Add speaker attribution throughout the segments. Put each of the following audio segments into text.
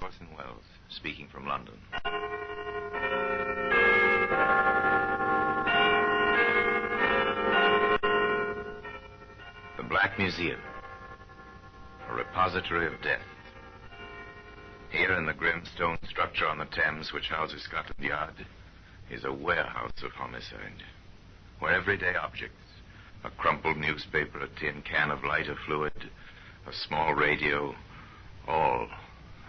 Speaker 1: Orson Welles, speaking from London. The Black Museum, a repository of death. Here in the grim stone structure on the Thames which houses Scotland Yard is a warehouse of homicide, where everyday objects, a crumpled newspaper, a tin can of lighter fluid, a small radio, all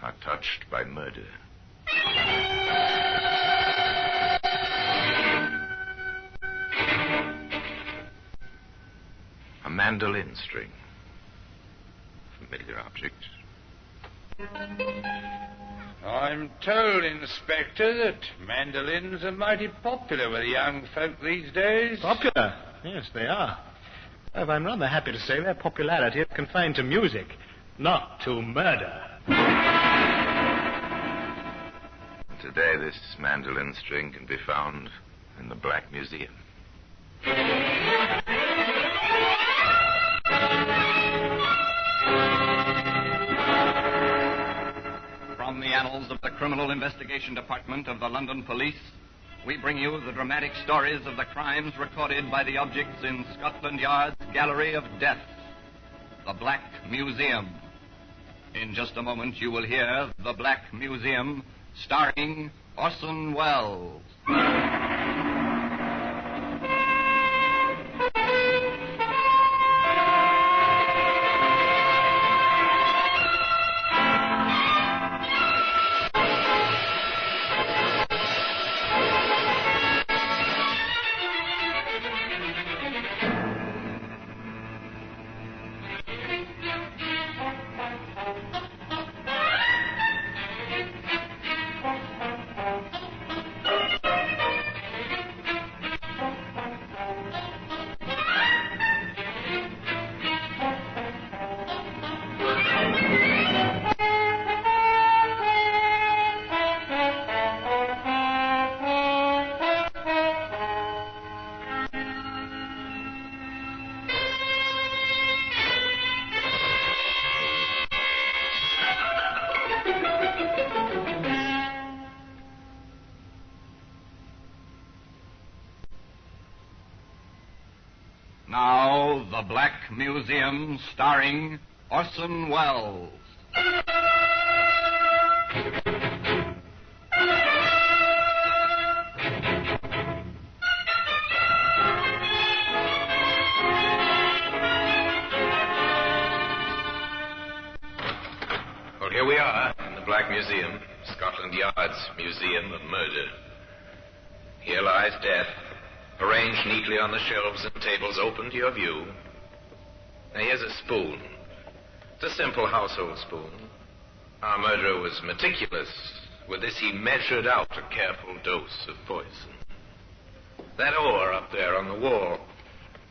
Speaker 1: are touched by murder. A mandolin string. Familiar object.
Speaker 2: I'm told, Inspector, that mandolins are mighty popular with young folk these days.
Speaker 3: Popular? Yes, they are. If I'm rather happy to say their popularity is confined to music, not to murder.
Speaker 1: Today, this mandolin string can be found in the Black Museum.
Speaker 4: From the annals of the Criminal Investigation Department of the London Police, we bring you the dramatic stories of the crimes recorded by the objects in Scotland Yard's Gallery of Death, the Black Museum. In just a moment, you will hear The Black Museum, starring Orson Welles. Now, The Black Museum, starring Orson Welles.
Speaker 1: Well, here we are in the Black Museum, Scotland Yard's Museum of Murder. Here lies death, arranged neatly on the shelves and tables open to your view. Now, here's a spoon. It's a simple household spoon. Our murderer was meticulous. With this, he measured out a careful dose of poison. That oar up there on the wall,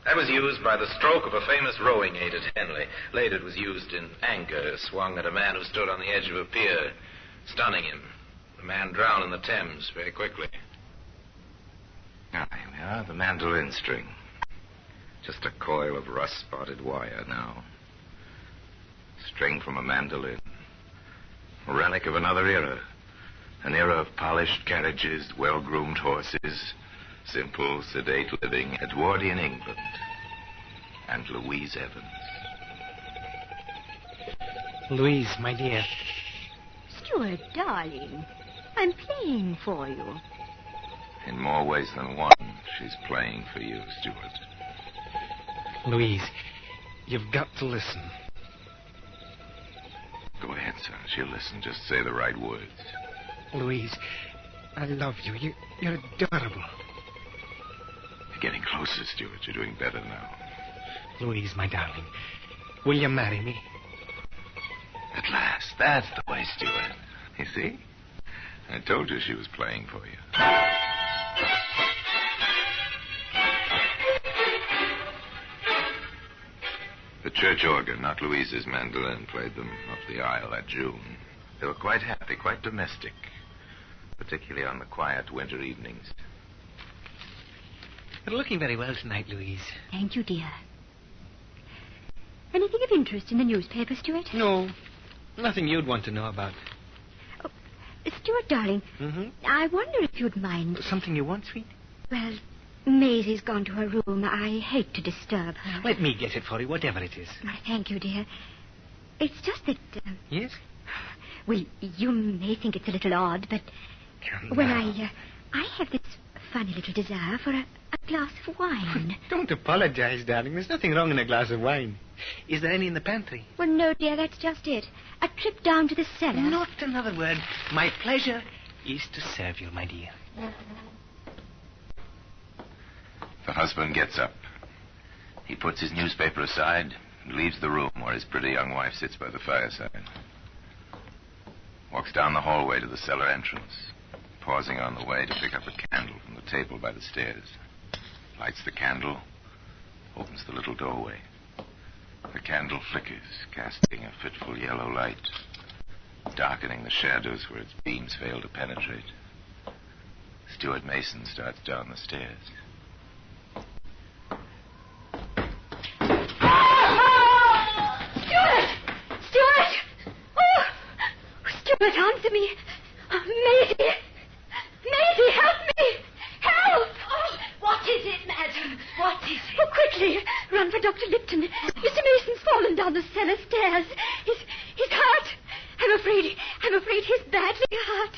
Speaker 1: that was used by the stroke of a famous rowing aid at Henley. Later, it was used in anger, swung at a man who stood on the edge of a pier, stunning him. The man drowned in the Thames very quickly. Now, here we are, the mandolin string. Just a coil of rust-spotted wire now. String from a mandolin. A relic of another era. An era of polished carriages, well-groomed horses, simple, sedate living, Edwardian England. And Louise Evans.
Speaker 3: Louise, my dear.
Speaker 5: Stuart, darling, I'm playing for you.
Speaker 1: In more ways than one, she's playing for you, Stuart.
Speaker 3: Louise, you've got to listen.
Speaker 1: Go ahead, son. She'll listen. Just say the right words.
Speaker 3: Louise, I love you. You're adorable.
Speaker 1: You're getting closer, Stuart. You're doing better now.
Speaker 3: Louise, my darling, will you marry me?
Speaker 1: At last. That's the way, Stuart. You see? I told you she was playing for you. The church organ, not Louise's mandolin, played them up the aisle that June. They were quite happy, quite domestic, particularly on the quiet winter evenings.
Speaker 3: You're looking very well tonight, Louise.
Speaker 5: Thank you, dear. Anything of interest in the newspaper, Stuart?
Speaker 3: No, nothing you'd want to know about.
Speaker 5: Oh, Stuart, darling,
Speaker 3: Mm-hmm.
Speaker 5: I wonder if you'd mind.
Speaker 3: Something you want, sweet?
Speaker 5: Well, Maisie's gone to her room. I hate to disturb her.
Speaker 3: Let me get it for you, whatever it is.
Speaker 5: Thank you, dear. It's just that...
Speaker 3: Yes?
Speaker 5: Well, you may think it's a little odd, but... Well, I have this funny little desire for a glass of wine.
Speaker 3: Don't apologize, darling. There's nothing wrong in a glass of wine. Is there any in the pantry?
Speaker 5: Well, no, dear, that's just it. A trip down to the cellar.
Speaker 3: Not another word. My pleasure is to serve you, my dear.
Speaker 1: The husband gets up. He puts his newspaper aside and leaves the room where his pretty young wife sits by the fireside. Walks down the hallway to the cellar entrance, pausing on the way to pick up a candle from the table by the stairs. Lights the candle, opens the little doorway. The candle flickers, casting a fitful yellow light, darkening the shadows where its beams fail to penetrate. Stuart Mason starts down the stairs.
Speaker 5: Stuart! Oh! Stuart, answer me. Oh, Maisie! Maisie, help me! Help! Oh, what is it, madam? What is it? Oh, quickly, run for Dr. Lipton. Mr. Mason's fallen down the cellar stairs. He's hurt. I'm afraid he's badly hurt.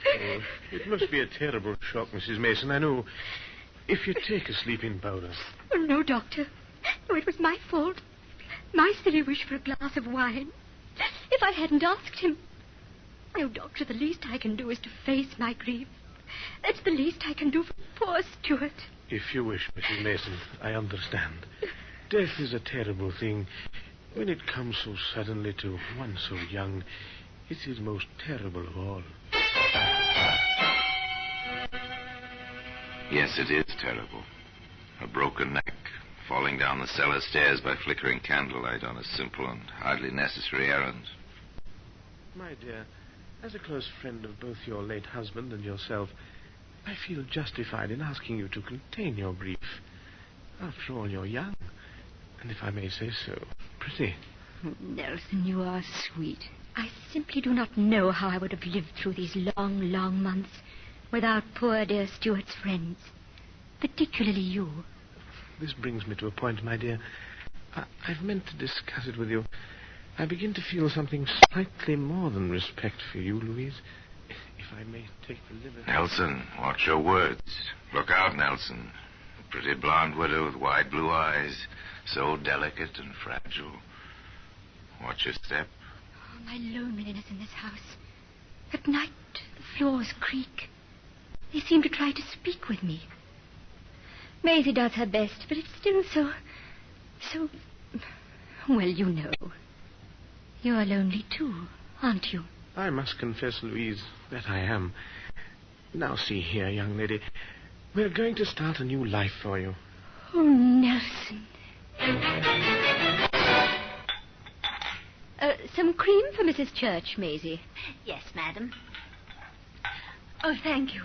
Speaker 3: Oh, it must be a terrible shock, Mrs. Mason, I know. If you take a sleeping powder.
Speaker 5: Oh, no, Doctor. No, it was my fault. My silly wish for a glass of wine. If I hadn't asked him... Oh, Doctor, the least I can do is to face my grief. That's the least I can do for poor Stuart.
Speaker 3: If you wish, Mrs. Mason, I understand. Death is a terrible thing. When it comes so suddenly to one so young, it is most terrible of all.
Speaker 1: Yes, it is terrible. A broken neck, falling down the cellar stairs by flickering candlelight on a simple and hardly necessary errand.
Speaker 3: My dear, as a close friend of both your late husband and yourself, I feel justified in asking you to contain your grief. After all, you're young, and if I may say so, pretty.
Speaker 5: Nelson, you are sweet. I simply do not know how I would have lived through these long, long months without poor dear Stuart's friends, particularly you.
Speaker 3: This brings me to a point, my dear. I've meant to discuss it with you. I begin to feel something slightly more than respect for you, Louise. If I may take the liberty...
Speaker 1: Nelson, watch your words. Look out, Nelson. A pretty blonde widow with wide blue eyes, so delicate and fragile. Watch your step.
Speaker 5: Oh, my loneliness in this house. At night, the floors creak. They seem to try to speak with me. Maisie does her best, but it's still so... Well, you know. You're lonely, too, aren't you?
Speaker 3: I must confess, Louise, that I am. Now, see here, young lady. We're going to start a new life for you.
Speaker 5: Oh, Nelson. Some cream for Mrs. Church, Maisie.
Speaker 6: Yes, madam.
Speaker 7: Oh, thank you.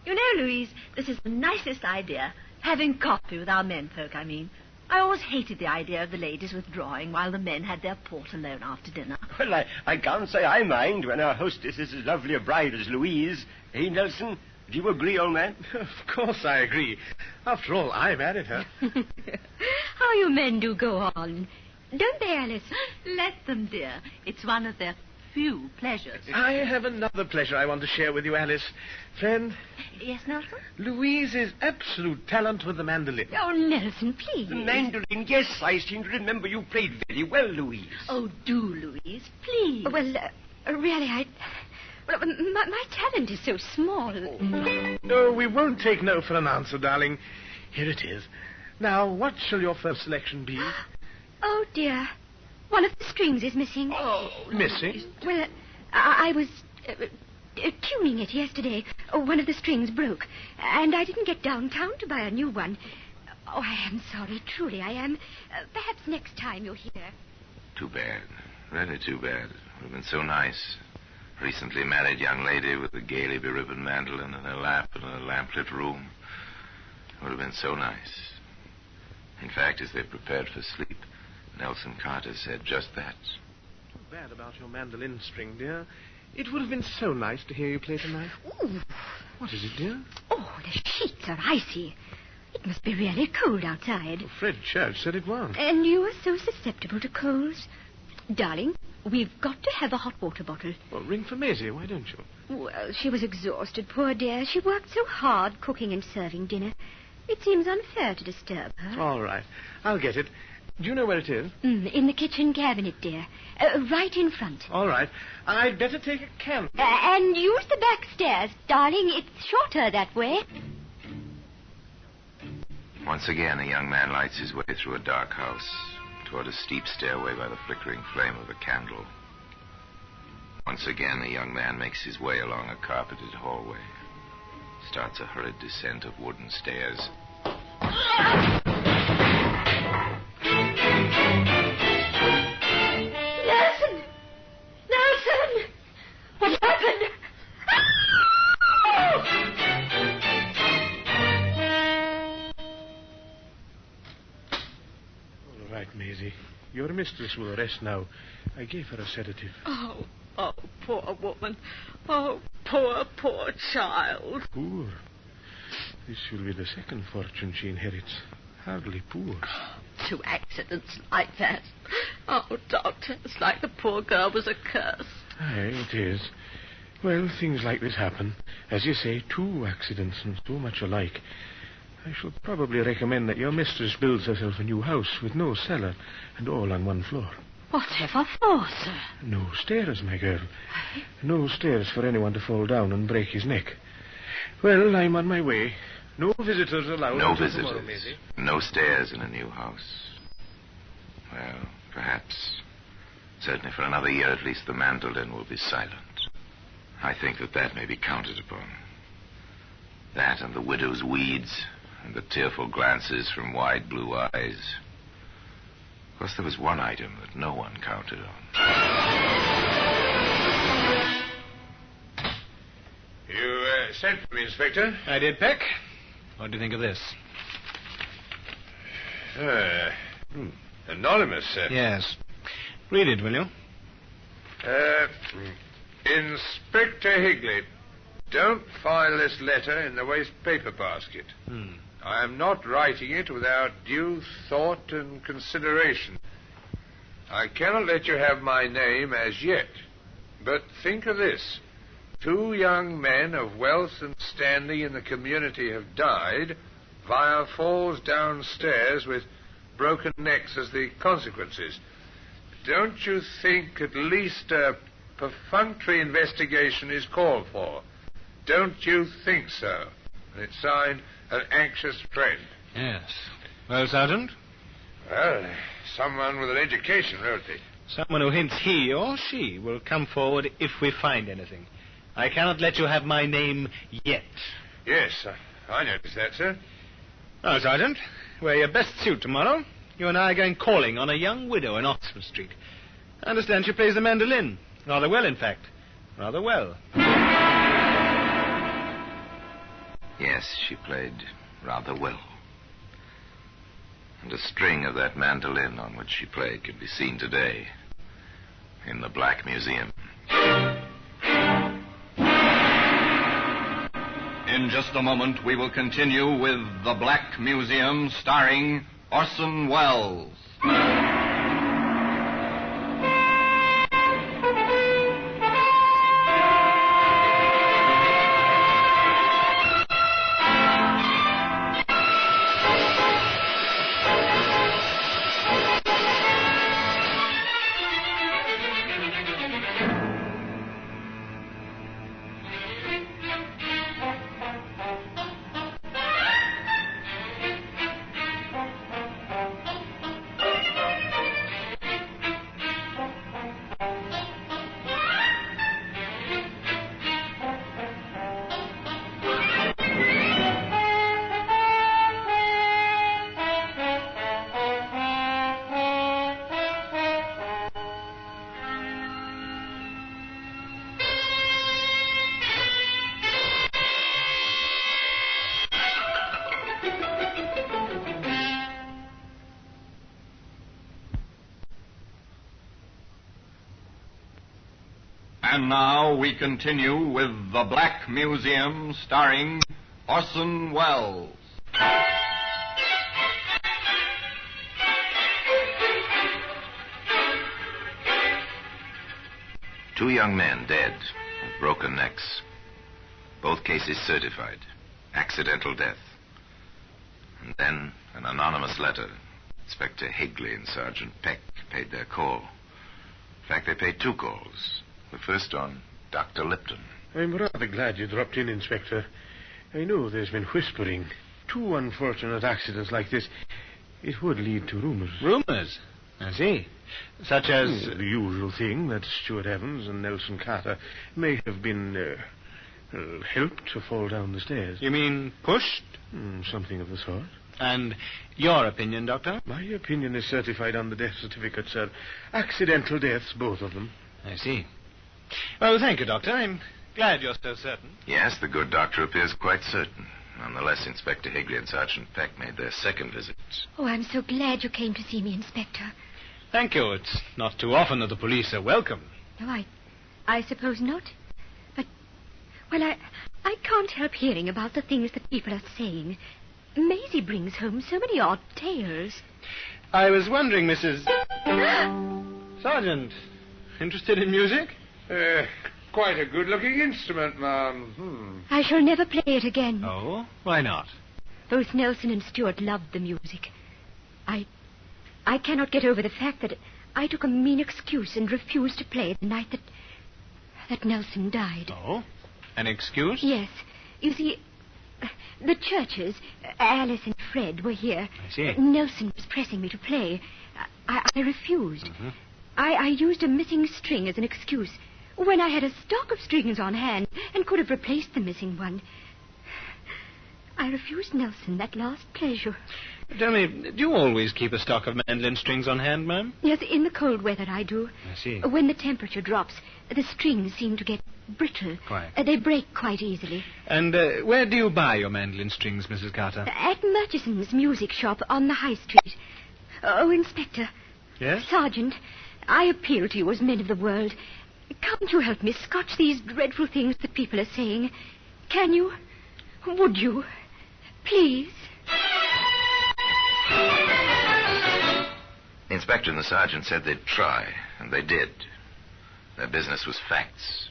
Speaker 7: You know, Louise, this is the nicest idea. Having coffee with our menfolk, I mean. I always hated the idea of the ladies withdrawing while the men had their port alone after dinner.
Speaker 8: Well, I can't say I mind when our hostess is as lovely a bride as Louise. Eh, Nelson? Do you agree, old man?
Speaker 3: Of course I agree. After all, I married her.
Speaker 5: How you men do go on. Don't they, Alice?
Speaker 7: Let them, dear. It's one of their few pleasures.
Speaker 3: I have another pleasure I want to share with you, Alice. Friend,
Speaker 7: Yes, Nelson?
Speaker 3: Louise is absolute talent with the mandolin.
Speaker 5: Oh, Nelson, please.
Speaker 8: The mandolin, yes, I seem to remember you played very well, Louise.
Speaker 7: Oh, do, Louise, please.
Speaker 5: Well, really, Well, my talent is so small.
Speaker 3: No, we won't take no for an answer, darling. Here it is. Now, what shall your first selection be?
Speaker 5: Oh, dear. One of the strings is missing.
Speaker 3: Oh, missing?
Speaker 5: Well, I was tuning it yesterday. Oh, one of the strings broke, and I didn't get downtown to buy a new one. Oh, I am sorry. Truly, I am. Perhaps next time you'll hear.
Speaker 1: Too bad. Really too bad. It would have been so nice. Recently married young lady with a gaily beribboned mandolin in her lap in a lamplit room. It would have been so nice. In fact, as they prepared for sleep, Nelson Carter said just that.
Speaker 3: Too bad about your mandolin string, dear. It would have been so nice to hear you play tonight.
Speaker 5: Ooh.
Speaker 3: What is it, dear?
Speaker 5: Oh, the sheets are icy. It must be really cold outside.
Speaker 3: Oh, Fred Church said it was.
Speaker 5: And you are so susceptible to colds. Darling, we've got to have a hot water bottle.
Speaker 3: Well, ring for Maisie, why don't you?
Speaker 5: Well, she was exhausted, poor dear. She worked so hard cooking and serving dinner. It seems unfair to disturb her.
Speaker 3: All right. I'll get it. Do you know where it is?
Speaker 5: In the kitchen cabinet, dear. Right in front.
Speaker 3: All right. I'd better take a candle.
Speaker 5: And use the back stairs, darling. It's shorter that way.
Speaker 1: Once again, a young man lights his way through a dark house toward a steep stairway by the flickering flame of a candle. Once again, a young man makes his way along a carpeted hallway, starts a hurried descent of wooden stairs.
Speaker 5: Nelson! Nelson! What happened?
Speaker 3: All right, Maisie. Your mistress will rest now. I gave her a sedative.
Speaker 7: Oh, poor woman. Oh, poor child.
Speaker 3: Poor? This will be the second fortune she inherits. Hardly poor.
Speaker 7: 2 accidents like that. Oh, Doctor, it's like the poor girl was a curse.
Speaker 3: Aye, it is. Well, things like this happen. As you say, 2 accidents and so much alike. I should probably recommend that your mistress builds herself a new house with no cellar and all on one floor.
Speaker 7: Whatever for, sir?
Speaker 3: No stairs, my girl. No stairs for anyone to fall down and break his neck. Well, I'm on my way. No visitors allowed.
Speaker 1: No
Speaker 3: until
Speaker 1: visitors.
Speaker 3: tomorrow, Maisie.
Speaker 1: No stairs in a new house. Well, perhaps. Certainly for another year at least the mandolin will be silent. I think that may be counted upon. That and the widow's weeds and the tearful glances from wide blue eyes. Of course, there was one item that no one counted on.
Speaker 2: You sent for me, Inspector?
Speaker 6: I did, Peck. What do you think of this?
Speaker 2: Anonymous, sir.
Speaker 6: Yes. Read it, will you?
Speaker 2: Inspector Higley, don't file this letter in the waste paper basket. I am not writing it without due thought and consideration. I cannot let you have my name as yet. But think of this. 2 young men of wealth and standing in the community have died via falls downstairs with broken necks as the consequences. Don't you think at least a perfunctory investigation is called for? Don't you think so? And it's signed An Anxious Friend.
Speaker 6: Yes. Well, Sergeant?
Speaker 2: Well, someone with an education wrote it.
Speaker 6: Someone who hints he or she will come forward if we find anything. I cannot let you have my name yet.
Speaker 2: Yes, I noticed that, sir.
Speaker 6: Now, Sergeant, wear your best suit tomorrow. You and I are going calling on a young widow in Oxford Street. I understand she plays the mandolin. Rather well, in fact. Rather well.
Speaker 1: Yes, she played rather well. And a string of that mandolin on which she played can be seen today in the Black Museum.
Speaker 4: In just a moment, we will continue with The Black Museum, starring Orson Welles. And now we continue with The Black Museum, starring Orson Welles.
Speaker 1: Two young men dead with broken necks. Both cases certified. Accidental death. And then an anonymous letter. Inspector Higley and Sergeant Peck paid their call. In fact, they paid two calls. The first on Dr. Lipton.
Speaker 3: I'm rather glad you dropped in, Inspector. I know there's been whispering. Two unfortunate accidents like this, it would lead to rumors.
Speaker 6: Rumors? I see. Such as...
Speaker 3: The usual thing that Stuart Evans and Nelson Carter may have been helped to fall down the stairs.
Speaker 6: You mean pushed?
Speaker 3: Something of the sort.
Speaker 6: And your opinion, Doctor?
Speaker 3: My opinion is certified on the death certificate, sir. Accidental deaths, both of them.
Speaker 6: I see. Well, thank you, Doctor. I'm glad you're so certain.
Speaker 1: Yes, the good doctor appears quite certain. Nonetheless, Inspector Higley and Sergeant Peck made their second visit.
Speaker 5: Oh, I'm so glad you came to see me, Inspector.
Speaker 6: Thank you. It's not too often that the police are welcome.
Speaker 5: No, I suppose not. But, well, I can't help hearing about the things that people are saying. Maisie brings home so many odd tales.
Speaker 6: I was wondering, Mrs... Sergeant, interested in music?
Speaker 2: Quite a good-looking instrument, ma'am.
Speaker 5: I shall never play it again.
Speaker 6: Oh? Why not?
Speaker 5: Both Nelson and Stuart loved the music. I cannot get over the fact that I took a mean excuse and refused to play the night that Nelson died.
Speaker 6: Oh? An excuse?
Speaker 5: Yes. You see, the Churches, Alice and Fred, were here.
Speaker 6: I see.
Speaker 5: Nelson was pressing me to play. I refused.
Speaker 6: Mm-hmm.
Speaker 5: I used a missing string as an excuse when I had a stock of strings on hand and could have replaced the missing one. I refused Nelson that last pleasure.
Speaker 6: Tell me, do you always keep a stock of mandolin strings on hand, ma'am?
Speaker 5: Yes, in the cold weather I do.
Speaker 6: I see.
Speaker 5: When the temperature drops, the strings seem to get brittle.
Speaker 6: Quite.
Speaker 5: They break quite easily.
Speaker 6: And where do you buy your mandolin strings, Mrs. Carter?
Speaker 5: At Murchison's music shop on the High Street. Oh, Inspector.
Speaker 6: Yes?
Speaker 5: Sergeant, I appeal to you as men of the world. Can't you help me scotch these dreadful things that people are saying? Can you? Would you? Please?
Speaker 1: The inspector and the sergeant said they'd try, and they did. Their business was facts.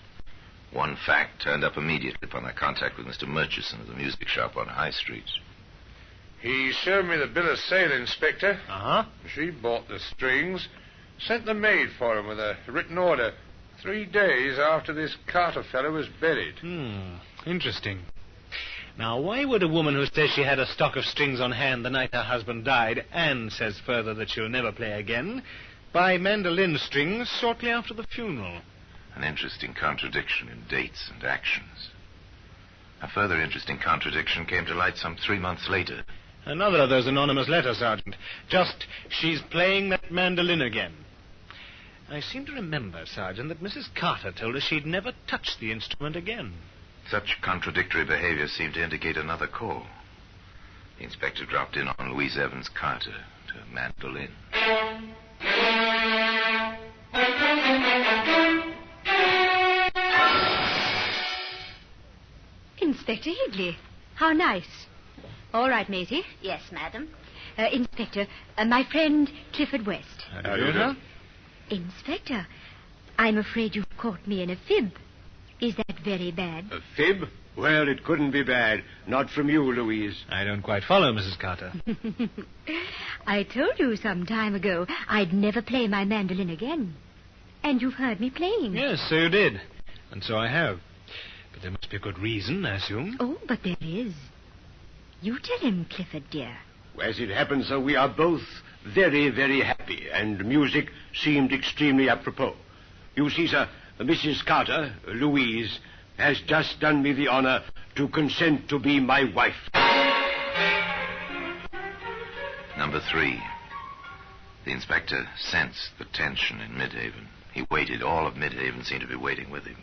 Speaker 1: One fact turned up immediately upon their contact with Mr. Murchison of the music shop on High Street.
Speaker 2: He showed me the bill of sale, Inspector.
Speaker 6: Uh-huh.
Speaker 2: She bought the strings, sent the maid for him with a written order 3 days after this Carter fellow was buried.
Speaker 6: Interesting. Now, why would a woman who says she had a stock of strings on hand the night her husband died, and says further that she'll never play again, buy mandolin strings shortly after the funeral?
Speaker 1: An interesting contradiction in dates and actions. A further interesting contradiction came to light some 3 months later.
Speaker 6: Another of those anonymous letters, Sergeant. Just, she's playing that mandolin again. I seem to remember, Sergeant, that Mrs. Carter told us she'd never touch the instrument again.
Speaker 1: Such contradictory behavior seemed to indicate another call. The inspector dropped in on Louise Evans Carter to Mandolin.
Speaker 5: Inspector Higley. How nice. All right, Maisie.
Speaker 7: Yes, madam.
Speaker 5: Inspector, my friend Clifford West.
Speaker 6: How do you know?
Speaker 5: Inspector, I'm afraid you've caught me in a fib. Is that very bad?
Speaker 8: A fib? Well, it couldn't be bad. Not from you, Louise.
Speaker 6: I don't quite follow, Mrs. Carter.
Speaker 5: I told you some time ago I'd never play my mandolin again. And you've heard me playing.
Speaker 6: Yes, so you did. And so I have. But there must be a good reason, I assume.
Speaker 5: Oh, but there is. You tell him, Clifford, dear.
Speaker 8: As it happens, sir, we are both very, very happy, and music seemed extremely apropos. You see, sir, Mrs. Carter, Louise, has just done me the honor to consent to be my wife.
Speaker 1: Number 3. The inspector sensed the tension in Midhaven. He waited. All of Midhaven seemed to be waiting with him.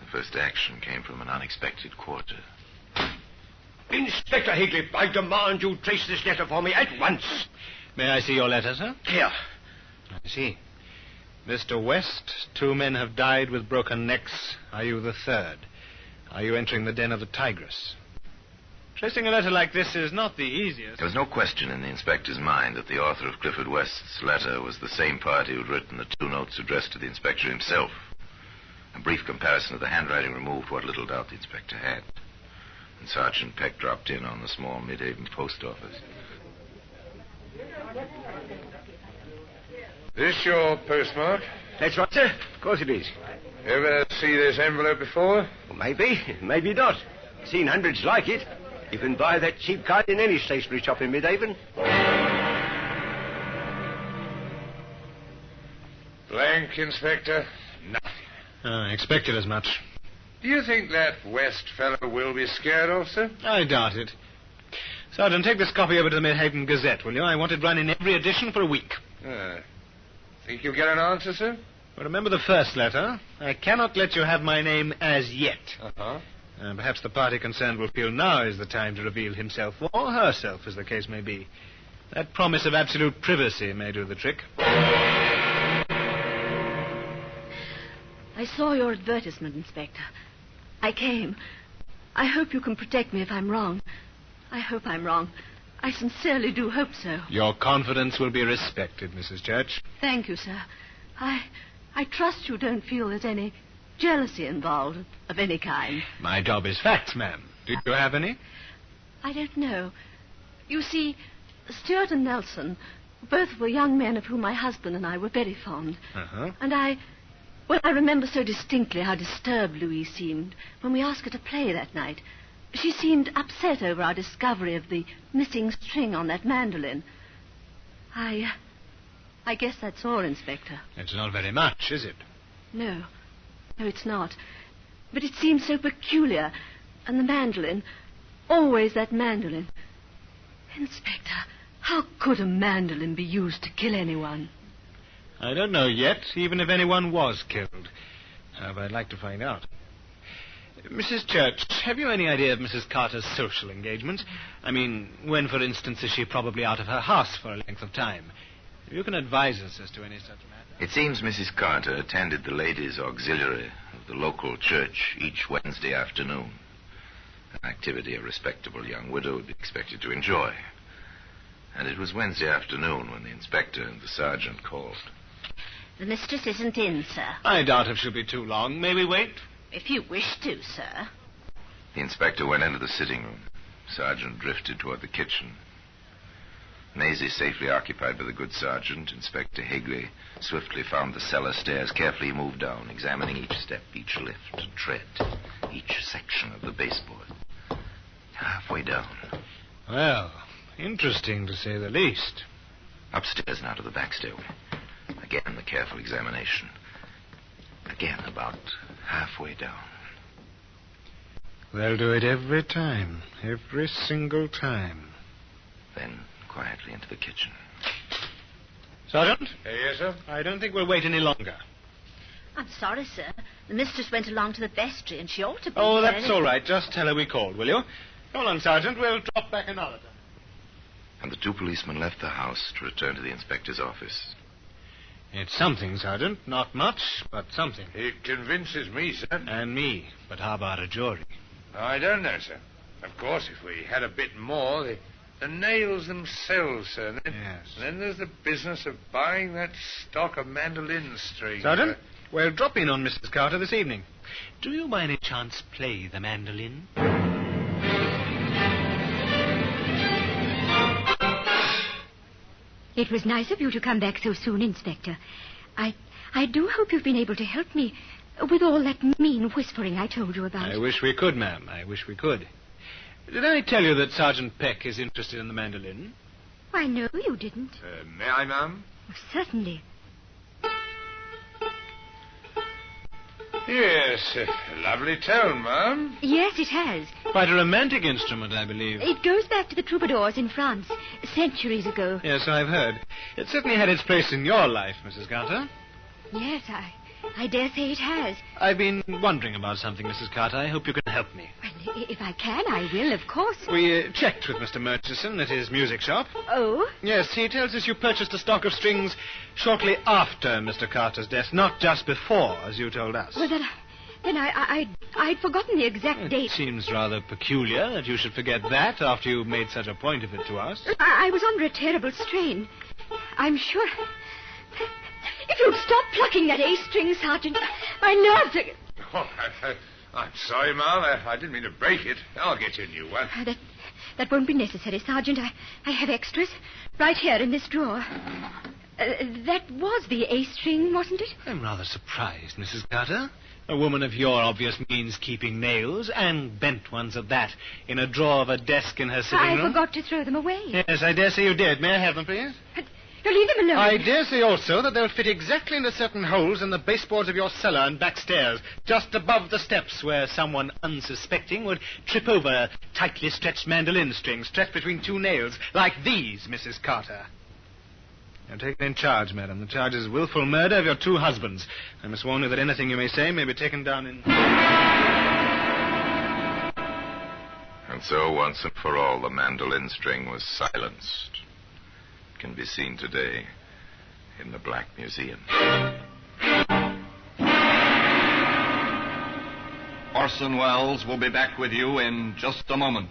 Speaker 1: The first action came from an unexpected quarter.
Speaker 8: Inspector Higley, I demand you trace this letter for me at once.
Speaker 6: May I see your letter, sir?
Speaker 8: Here.
Speaker 6: I see. Mr. West, 2 men have died with broken necks. Are you the third? Are you entering the den of the tigress? Tracing a letter like this is not the easiest.
Speaker 1: There was no question in the inspector's mind that the author of Clifford West's letter was the same party who'd written the 2 notes addressed to the inspector himself. A brief comparison of the handwriting removed what little doubt the inspector had. And Sergeant Peck dropped in on the small Mid-Haven post office.
Speaker 2: This your postmark?
Speaker 8: That's right, sir. Of course it is.
Speaker 2: Ever see this envelope before?
Speaker 8: Well, maybe not. Seen hundreds like it. You can buy that cheap kind in any stationery shop in Mid-Haven.
Speaker 2: Blank, Inspector. Nothing.
Speaker 6: I expected as much.
Speaker 2: Do you think that West fellow will be scared of, sir?
Speaker 6: I doubt it. Sergeant, take this copy over to the Mid-Haven Gazette, will you? I want it run in every edition for a week.
Speaker 2: Think you'll get an answer, sir?
Speaker 6: Well, remember the first letter. I cannot let you have my name as yet.
Speaker 2: Uh-huh.
Speaker 6: Perhaps the party concerned will feel now is the time to reveal himself, or herself, as the case may be. That promise of absolute privacy may do the trick.
Speaker 7: I saw your advertisement, Inspector. I came. I hope you can protect me if I'm wrong. I hope I'm wrong. I sincerely do hope so.
Speaker 6: Your confidence will be respected, Mrs. Church.
Speaker 7: Thank you, sir. I trust you don't feel there's any jealousy involved of any kind.
Speaker 6: My job is facts, ma'am. Do you have any?
Speaker 7: I don't know. You see, Stuart and Nelson both were young men of whom my husband and I were very fond.
Speaker 6: Uh-huh.
Speaker 7: And I remember so distinctly how disturbed Louise seemed when we asked her to play that night. She seemed upset over our discovery of the missing string on that mandolin. I guess that's all, Inspector.
Speaker 6: It's not very much, is it?
Speaker 7: No, it's not. But it seems so peculiar. And the mandolin, always that mandolin. Inspector, how could a mandolin be used to kill anyone?
Speaker 6: I don't know yet, even if anyone was killed. But I'd like to find out. Mrs. Church, have you any idea of Mrs. Carter's social engagements? I mean, when, for instance, is she probably out of her house for a length of time? If you can advise us as to any such matter.
Speaker 1: It seems Mrs. Carter attended the ladies' auxiliary of the local church each Wednesday afternoon. An activity a respectable young widow would be expected to enjoy. And it was Wednesday afternoon when the inspector and the sergeant called.
Speaker 5: The mistress isn't in, sir.
Speaker 6: I doubt if she'll be too long. May we wait?
Speaker 5: If you wish to, sir.
Speaker 1: The inspector went into the sitting room. Sergeant drifted toward the kitchen. Maisie safely occupied by the good sergeant, Inspector Higley swiftly found the cellar stairs. Carefully moved down, examining each step, each lift and tread, each section of the baseboard. Halfway down.
Speaker 6: Well, interesting to say the least.
Speaker 1: Upstairs now to the back stairway. Again the careful examination. Again about halfway down.
Speaker 6: They'll do it every time. Every single time.
Speaker 1: Then quietly into the kitchen.
Speaker 6: Sergeant?
Speaker 2: Yes, sir?
Speaker 6: I don't think we'll wait any longer.
Speaker 5: I'm sorry, sir. The mistress went along to the vestry, and she ought to be
Speaker 6: Oh,
Speaker 5: here.
Speaker 6: that's all right. Just tell her we called, will you? Come along, Sergeant. We'll drop back another time.
Speaker 1: And the 2 policemen left the house to return to the inspector's office.
Speaker 6: It's something, Sergeant. Not much, but something.
Speaker 2: It convinces me, sir.
Speaker 6: And me. But how about a jury?
Speaker 2: I don't know, sir. Of course, if we had a bit more, the nails themselves, sir.
Speaker 6: Yes.
Speaker 2: Then there's the business of buying that stock of mandolin strings.
Speaker 6: Sergeant, we'll drop in on Mrs. Carter this evening. Do you by any chance play the mandolin?
Speaker 5: It was nice of you to come back so soon, Inspector. I do hope you've been able to help me with all that mean whispering I told you about.
Speaker 6: I wish we could, ma'am. I wish we could. Did I tell you that Sergeant Peck is interested in the mandolin?
Speaker 5: Why, no, you didn't.
Speaker 2: May I, ma'am?
Speaker 5: Oh, certainly.
Speaker 2: Yes, a lovely tone, ma'am.
Speaker 5: Yes, it has.
Speaker 6: Quite a romantic instrument, I believe.
Speaker 5: It goes back to the troubadours in France, centuries ago.
Speaker 6: Yes, I've heard. It certainly had its place in your life, Mrs. Carter.
Speaker 5: Yes, I dare say it has.
Speaker 6: I've been wondering about something, Mrs. Carter. I hope you can help me.
Speaker 5: Well, If I can, I will, of course.
Speaker 6: We checked with Mr. Murchison at his music shop.
Speaker 5: Oh?
Speaker 6: Yes, he tells us you purchased a stock of strings shortly after Mr. Carter's death, not just before, as you told us.
Speaker 5: Well, then I'd forgotten the exact date.
Speaker 6: It seems rather peculiar that you should forget that after you made such a point of it to us.
Speaker 5: I was under a terrible strain. I'm sure... If you'd stop plucking that A string, Sergeant, my nerves are...
Speaker 2: Oh, I'm sorry, Ma'am. I didn't mean to break it. I'll get you a new one.
Speaker 5: That won't be necessary, Sergeant. I have extras right here in this drawer. That was the A string, wasn't it?
Speaker 6: I'm rather surprised, Mrs. Carter. A woman of your obvious means keeping nails, and bent ones at that, in a drawer of a desk in her sitting room.
Speaker 5: I forgot to throw them away.
Speaker 6: Yes, I dare say you did. May I have them, please?
Speaker 5: Now leave them alone.
Speaker 6: I dare say also that they'll fit exactly into certain holes in the baseboards of your cellar and back stairs, just above the steps where someone unsuspecting would trip over a tightly stretched mandolin string stretched between two nails, like these, Mrs. Carter. You're taken in charge, madam. The charge is willful murder of your two husbands. I must warn you that anything you may say may be taken down in...
Speaker 1: And so, once and for all, the mandolin string was silenced. It can be seen today in the Black Museum.
Speaker 4: Orson Welles will be back with you in just a moment.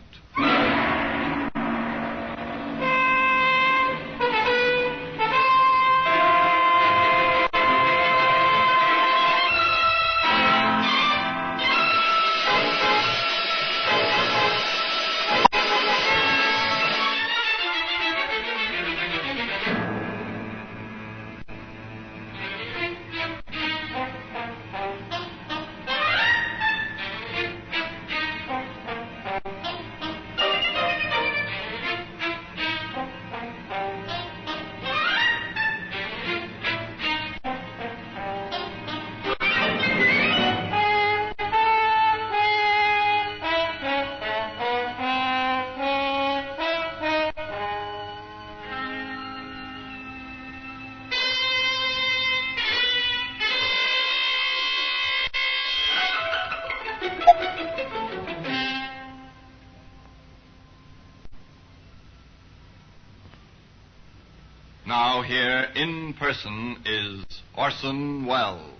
Speaker 4: Now here in person is Orson Welles.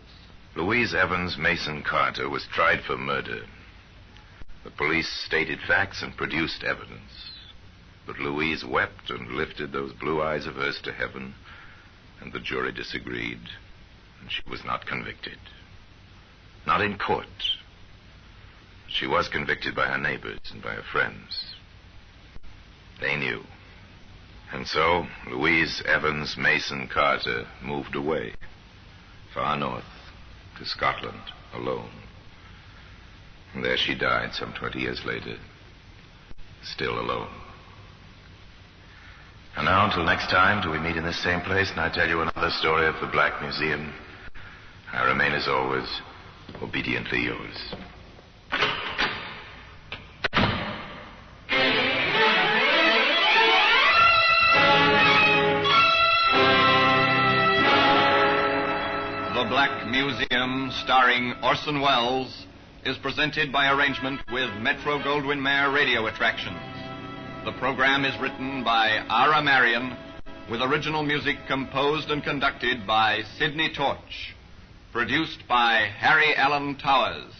Speaker 1: Louise Evans Mason Carter was tried for murder. The police stated facts and produced evidence. But Louise wept and lifted those blue eyes of hers to heaven, and the jury disagreed, and she was not convicted. Not in court. She was convicted by her neighbors and by her friends. They knew. And so, Louise Evans Mason Carter moved away, far north, to Scotland, alone. And there she died some 20 years later, still alone. And now, until next time, till we meet in this same place and I tell you another story of the Black Museum, I remain, as always, obediently yours.
Speaker 4: The Black Museum, starring Orson Welles, is presented by arrangement with Metro-Goldwyn-Mayer Radio Attractions. The program is written by Ara Marion, with original music composed and conducted by Sidney Torch. Produced by Harry Allen Towers.